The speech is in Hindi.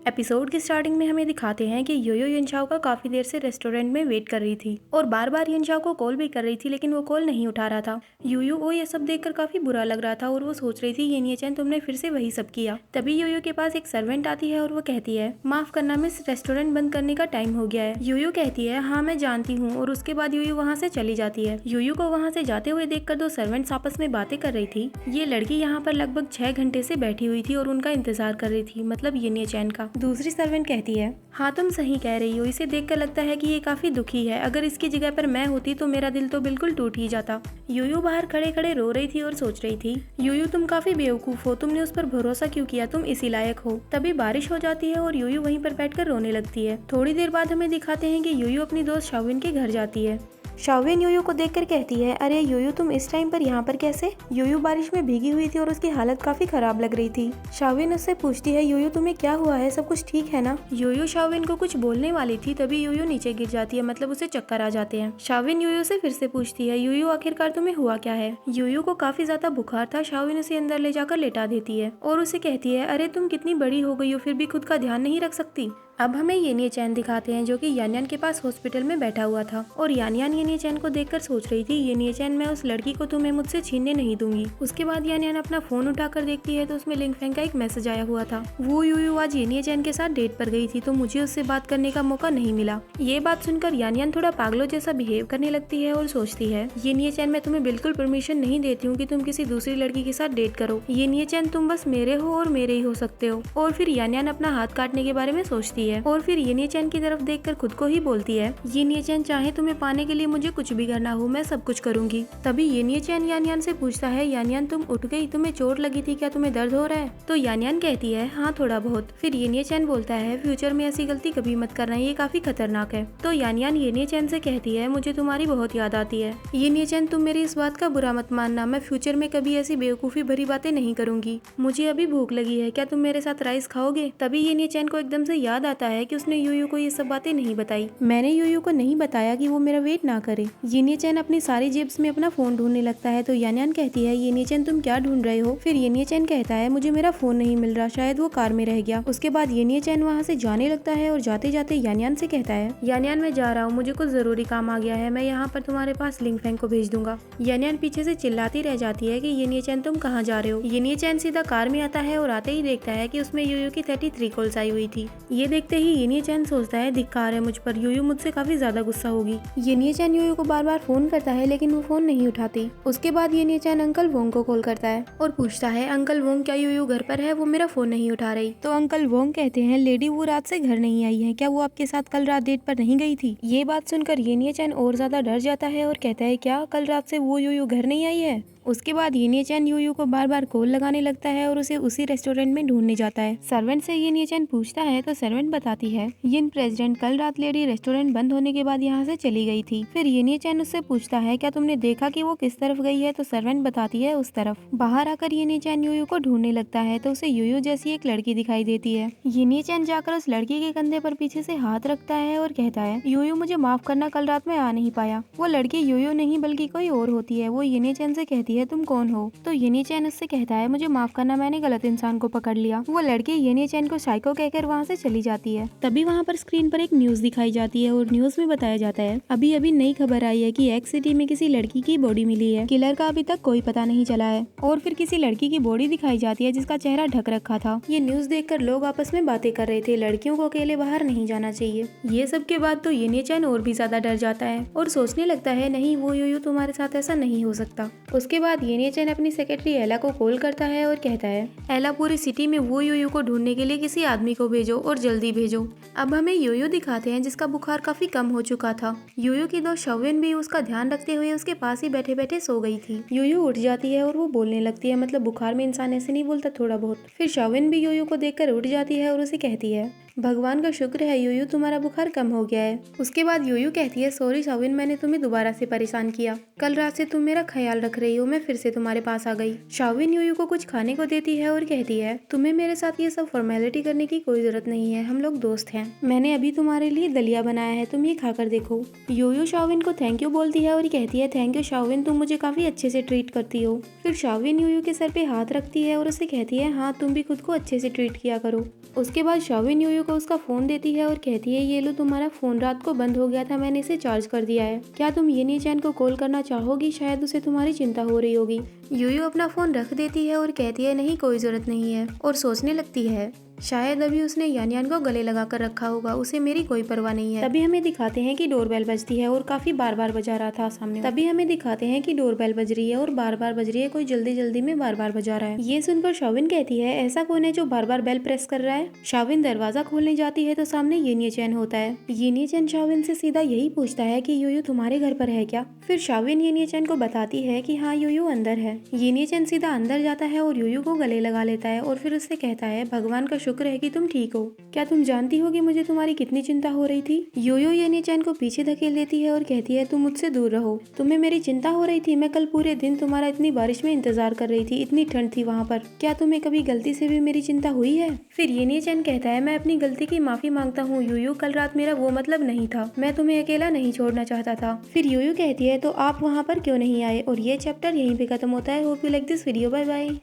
एपिसोड की स्टार्टिंग में हमें दिखाते हैं कि योयो यंचाओ का काफी देर से रेस्टोरेंट में वेट कर रही थी और बार बार यंचाओ को कॉल भी कर रही थी, लेकिन वो कॉल नहीं उठा रहा था। योयो को ये सब देखकर काफी बुरा लग रहा था और वो सोच रही थी येनिया-चैन तुमने फिर से वही सब किया। तभी योयो के पास एक सर्वेंट आती है और वो कहती है माफ करना मिस, रेस्टोरेंट बंद करने का टाइम हो गया है। योयो कहती है हाँ मैं जानती हूँ और उसके बाद योयो वहाँ से चली जाती है। योयो को वहाँ से जाते हुए देखकर दो सर्वेंट्स आपस में बातें कर रही थी। ये लड़की यहाँ पर लगभग 6 घंटे से बैठी हुई थी और उनका इंतजार कर रही थी, मतलब येनिया-चैन का। दूसरी सर्वेंट कहती है हाँ तुम सही कह रही हो, इसे देखकर लगता है कि ये काफी दुखी है, अगर इसकी जगह पर मैं होती तो मेरा दिल तो बिल्कुल टूट ही जाता। योयो बाहर खड़े खड़े रो रही थी और सोच रही थी योयो तुम काफी बेवकूफ हो, तुमने उस पर भरोसा क्यों किया, तुम इसी लायक हो। तभी बारिश हो जाती है और योयो वहीं पर बैठकर रोने लगती है। थोड़ी देर बाद हमें दिखाते हैं कि योयो अपनी दोस्त शाओविन के घर जाती है। शाओविन योयो को देखकर कहती है अरे योयो तुम इस टाइम पर यहाँ पर कैसे। योयो बारिश में भीगी हुई थी और उसकी हालत काफी खराब लग रही थी। शाओविन उससे पूछती है योयो तुम्हें क्या हुआ है, सब कुछ ठीक है ना। योयो शाओविन को कुछ बोलने वाली थी, तभी योयो नीचे गिर जाती है, मतलब उसे चक्कर आ जाते हैं। शाओविन योयो से फिर से पूछती है योयो आखिरकार तुम्हें हुआ क्या है। योयो को काफी ज्यादा बुखार था। शाओविन उसे अंदर ले जाकर लेटा देती है और उसे कहती है अरे तुम कितनी बड़ी हो गई हो, फिर भी खुद का ध्यान नहीं रख सकती। अब हमें येनिया-चैन दिखाते हैं जो कि यानयान के पास हॉस्पिटल में बैठा हुआ था और यानयान येनिया-चैन को देखकर सोच रही थी येनिया-चैन मैं उस लड़की को तुम्हें मुझसे छीनने नहीं दूंगी। उसके बाद यानयान अपना फोन उठाकर देखती है तो उसमें लिंगफेंग का एक मैसेज आया हुआ था। वो योयो आज येनिया-चैन के साथ डेट पर गई थी तो मुझे उससे बात करने का मौका नहीं मिला। ये बात सुनकर यानयान थोड़ा पागलों जैसा बिहेव करने लगती है और सोचती है येनिया-चैन मैं तुम्हें बिल्कुल परमिशन नहीं देती हूँ कि तुम किसी दूसरी लड़की के साथ डेट करो। येनिया-चैन तुम बस मेरे हो और मेरे ही हो सकते हो। और फिर यानयान अपना हाथ काटने के बारे में सोचती है और फिर येनिया-चैन की तरफ देखकर खुद को ही बोलती है येनिया-चैन चाहे तुम्हें पाने के लिए मुझे कुछ भी करना हो मैं सब कुछ करूंगी। तभी येनिया-चैन यानयान से पूछता है यानयान तुम उठ गई, तुम्हें चोट लगी थी क्या, तुम्हें दर्द हो रहा है। तो यानयान कहती है हाँ थोड़ा बहुत। फिर येनिया-चैन बोलता है फ्यूचर में ऐसी गलती कभी मत करना, ये काफी खतरनाक है। तो यानयान येनिया-चैन से कहती है मुझे तुम्हारी बहुत याद आती है येनिया-चैन, तुम मेरी इस बात का बुरा मत मानना, मैं फ्यूचर में कभी ऐसी बेवकूफी भरी बातें नहीं करूंगी। मुझे अभी भूख लगी है, क्या तुम मेरे साथ राइस खाओगे। तभी येनिया-चैन को एकदम से याद आता है कि उसने योयो को ये सब बातें नहीं बताई। मैंने योयो को नहीं बताया कि वो मेरा वेट ना करे। येनिया-चैन अपनी सारी जेब्स में अपना फोन ढूंढने लगता है तो यानयान कहती है येनिया-चैन तुम क्या ढूंढ रहे हो। फिर येनिया-चैन कहता है मुझे मेरा फोन नहीं मिल रहा, शायद वो कार में रह गया। उसके बाद येनिया-चैन वहाँ से जाने लगता है और जाते जाते यानयान से कहता है यानयान मैं जा रहा हूँ, मुझे कुछ जरूरी काम आ गया है, मैं यहाँ पर तुम्हारे पास लिंगफेंग को भेज दूंगा। यानयान पीछे से चिल्लाती रह जाती है कि येनिया-चैन तुम कहाँ जा रहे हो। येनिया-चैन सीधा कार में आता है और आते ही देखता है कि उसमें योयो की 33 कॉल्स आई हुई थी। ये देखते ही येनिया-चैन सोचता है धिक्कार है मुझ पर, योयो मुझसे काफी ज्यादा गुस्सा होगी। येनिया-चैन योयो को बार बार फोन करता है लेकिन वो फोन नहीं उठाती। उसके बाद येनिया-चैन अंकल वोंग को कॉल करता है और पूछता है अंकल वोंग क्या योयो घर पर है, वो मेरा फोन नहीं उठा रही। तो अंकल वोंग कहते हैं लेडी वो रात से घर नहीं आई है, क्या वो आपके साथ कल रात डेट पर नहीं गई थी। ये बात सुनकर येनिया-चैन और ज्यादा डर जाता है और कहता है क्या कल रात से वो योयो घर नहीं आई है। उसके बाद येनिया-चैन योयो को बार बार कॉल लगाने लगता है और उसे उसी रेस्टोरेंट में ढूंढने जाता है। सर्वेंट से येनिया-चैन पूछता है तो सर्वेंट बताती है यिन प्रेसिडेंट कल रात लेडी रेस्टोरेंट बंद होने के बाद यहाँ से चली गई थी। फिर येनिया-चैन उससे पूछता है क्या तुमने देखा कि वो किस तरफ गई है। तो सर्वेंट बताती है उस तरफ। बाहर आकर येनिया-चैन योयो को ढूंढने लगता है तो उसे योयो जैसी एक लड़की दिखाई देती है। येनिया-चैन जाकर उस लड़की के कंधे पर पीछे से हाथ रखता है और कहता है योयो मुझे माफ करना, कल रात में आ नहीं पाया। वो लड़की योयो नहीं बल्कि कोई और होती है। वो येनिया-चैन से कहती है तुम कौन हो। तो येनिया-चैन उससे कहता है मुझे माफ करना, मैंने गलत इंसान को पकड़ लिया। वो लड़की येनिया-चैन को साइको कहकर वहाँ से चली जाती है। तभी वहाँ पर स्क्रीन पर एक न्यूज दिखाई जाती है और न्यूज में बताया जाता है अभी अभी नई खबर आई है कि एक्स सिटी में किसी लड़की की बॉडी मिली है, किलर का अभी तक कोई पता नहीं चला है। और फिर किसी लड़की की बॉडी दिखाई जाती है जिसका चेहरा ढक रखा था। ये न्यूज देखकर लोग आपस में बातें कर रहे थे लड़कियों को अकेले बाहर नहीं जाना चाहिए। ये सब के बाद तो येनिया-चैन और भी ज्यादा डर जाता है और सोचने लगता है नहीं वो योयो तुम्हारे साथ ऐसा नहीं हो सकता। उसके बाद येनिया-चैन अपनी सेक्रेटरी एला को कॉल करता है और कहता है एला पूरी सिटी में वो योयो को ढूंढने के लिए किसी आदमी को भेजो और जल्दी भेजो। अब हमें योयो दिखाते हैं जिसका बुखार काफी कम हो चुका था। योयो की दोस्त शाओविन भी उसका ध्यान रखते हुए उसके पास ही बैठे बैठे सो गई थी। योयो उठ जाती है और वो बोलने लगती है, मतलब बुखार में इंसान ऐसे नहीं बोलता थोड़ा बहुत। फिर शाओविन भी योयो को देखकर उठ जाती है और उसे कहती है भगवान का शुक्र है यूयू, तुम्हारा बुखार कम हो गया है। उसके बाद यूयू कहती है, सॉरी शाविन, मैंने तुम्हें दोबारा से परेशान किया। कल रात से तुम मेरा ख्याल रख रही हो, मैं फिर से तुम्हारे पास आ गई। शाविन यूयू को कुछ खाने को देती है और कहती है, तुम्हें मेरे साथ ये सब फॉर्मेलिटी करने की कोई जरूरत नहीं है, हम लोग दोस्त हैं। मैंने अभी तुम्हारे लिए दलिया बनाया है, तुम ये खाकर देखो। यूयू शाविन को थैंक यू बोलती है और कहती है, थैंक यू शाविन, तुम मुझे काफी अच्छे से ट्रीट करती हो। फिर शाविन यूयू के सर पे हाथ रखती है और उसे कहती है, हाँ तुम भी खुद को अच्छे से ट्रीट किया करो। उसके बाद शाविन यूयू को उसका फोन देती है और कहती है, ये लो तुम्हारा फोन रात को बंद हो गया था, मैंने इसे चार्ज कर दिया है। क्या तुम येनी चैन को कॉल करना चाहोगी? शायद उसे तुम्हारी चिंता हो रही होगी। यूयू अपना फोन रख देती है और कहती है, नहीं कोई जरूरत नहीं है, और सोचने लगती है शायद अभी उसने यान यान को गले लगा कर रखा होगा, उसे मेरी कोई परवाह नहीं है। तभी हमें दिखाते हैं कि डोरबेल बजती है और काफी बार बार बजा रहा था सामने। तभी हमें दिखाते हैं कि डोरबेल बज रही है और बार बार बज रही है, कोई जल्दी जल्दी में बार बार बजा रहा है। ये सुनकर शाविन कहती है, ऐसा कौन है जो बार बार बेल प्रेस कर रहा है? शाविन दरवाजा खोलने जाती है तो सामने येनी चैन होता है। येनी चैन शाविन से सीधा यही पूछता है कि यूयू तुम्हारे घर पर है क्या? फिर शाविन येनी चैन को बताती है कि हाँ यूयू अंदर है। येनी चैन सीधा अंदर जाता है और यूयू को गले लगा लेता है और फिर उससे कहता है, भगवान का शुक्र है कि तुम ठीक हो। क्या तुम जानती हो कि मुझे तुम्हारी कितनी चिंता हो रही थी? यूयू येनी चैन को पीछे धकेल देती है और कहती है, तुम मुझसे दूर रहो, तुम्हें मेरी चिंता हो रही थी। मैं कल पूरे दिन तुम्हारा इतनी बारिश में इंतजार कर रही थी, इतनी ठंड थी वहाँ पर। क्या तुम्हें कभी गलती से भी मेरी चिंता हुई है? फिर येनी चैन कहता है, मैं अपनी गलती की माफी मांगता हूँ यूयू, कल रात मेरा वो मतलब नहीं था, मैं तुम्हें अकेला नहीं छोड़ना चाहता था। फिर यूयू कहती है, तो आप वहाँ पर क्यों नहीं आए? और ये चैप्टर यहीं पे खत्म होता है। Hope you like this video, bye bye.